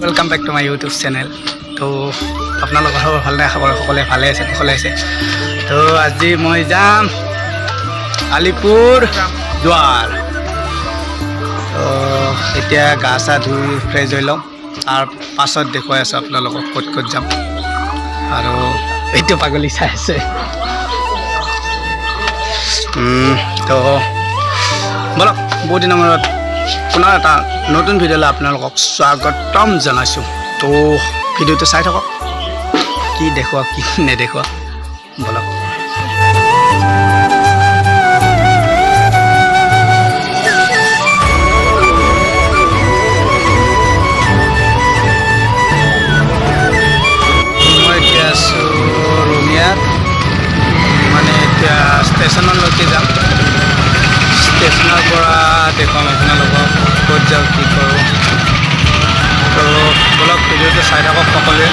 Welcome back to my YouTube channel. तो আপোনালোকৰ ভালনে খবৰ সকলোৱে ভালে আছে কুশলে আছে। তো আজি মই যাম আলিপুৰ দুৱাৰ। তো এতিয়া গা চা ধুই ফ্ৰেছ হৈ লওঁ, তাৰ পাছত দেখুৱাই আছোঁ আপোনালোকক ক'ত ক'ত যাম। আৰু এইটো পাগলী চাই আছে। তো বলক, বহুত দিনৰ মূৰত পুনৰ এটা নতুন ভিডিঅ'লৈ আপোনালোকক স্বাগতম জনাইছোঁ। তো ভিডিঅ'টো চাই থাকক, কি দেখুৱা কি নেদেখুৱা বলক। মই এতিয়া আছোঁ ৰঙিয়াত, মানে এতিয়া ষ্টেচনলৈকে যাম। ষ্টেচনৰ পৰা দেখুৱাম আপোনালোকক ক'ত যাওঁ কি কৰোঁ। তো বলক ভিডিঅ'টো চাই থাকক সকলোৱে।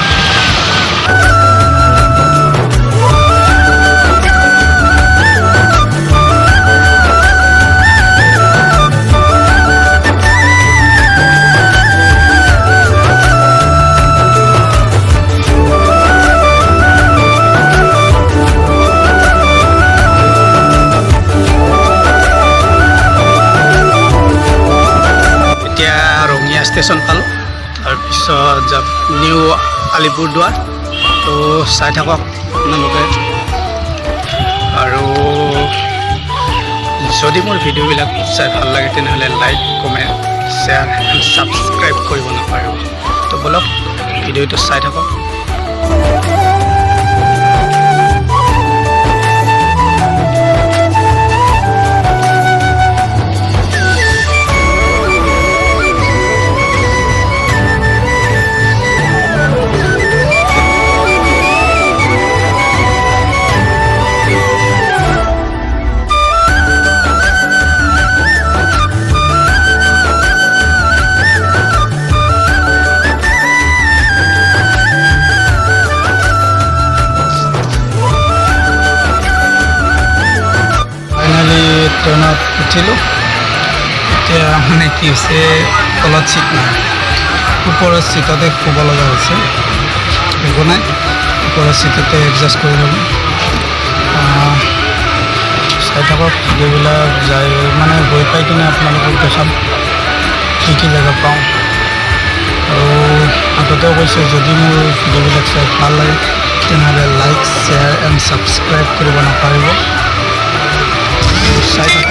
ৰঙিয়া ষ্টেচন পালোঁ, তাৰপিছত যাম নিউ আলিপুৰদুৱাৰ। তো চাই থাকক আপোনালোকে। আৰু যদি মোৰ ভিডিঅ'বিলাক চাই ভাল লাগে তেনেহ'লে like comment share and subscribe কৰিব নাপাহৰিব। তো বলক ভিডিঅ'টো চাই থাকক। ট্ৰেইনত উঠিলোঁ। এতিয়া মানে কি হৈছে, তলত চিট নাই, ওপৰৰ চিটতে শুব লগা হৈছে। একো নাই, ওপৰৰ চিটতে এডজাষ্ট কৰি ল'লোঁ। চাই থাকক ভিডিঅ'বিলাক যাই মানে গৈ পাই কিনে আপোনালোকক দেখাম কি কি জেগা পাওঁ। আৰু আগতেও কৈছোঁ, যদি মোৰ ভিডিঅ'বিলাক চাই ভাল লাগে তেনেহ'লে লাইক শ্বেয়াৰ এণ্ড ছাবস্ক্ৰাইব কৰিব নাপাহৰিব। চাই থাকক।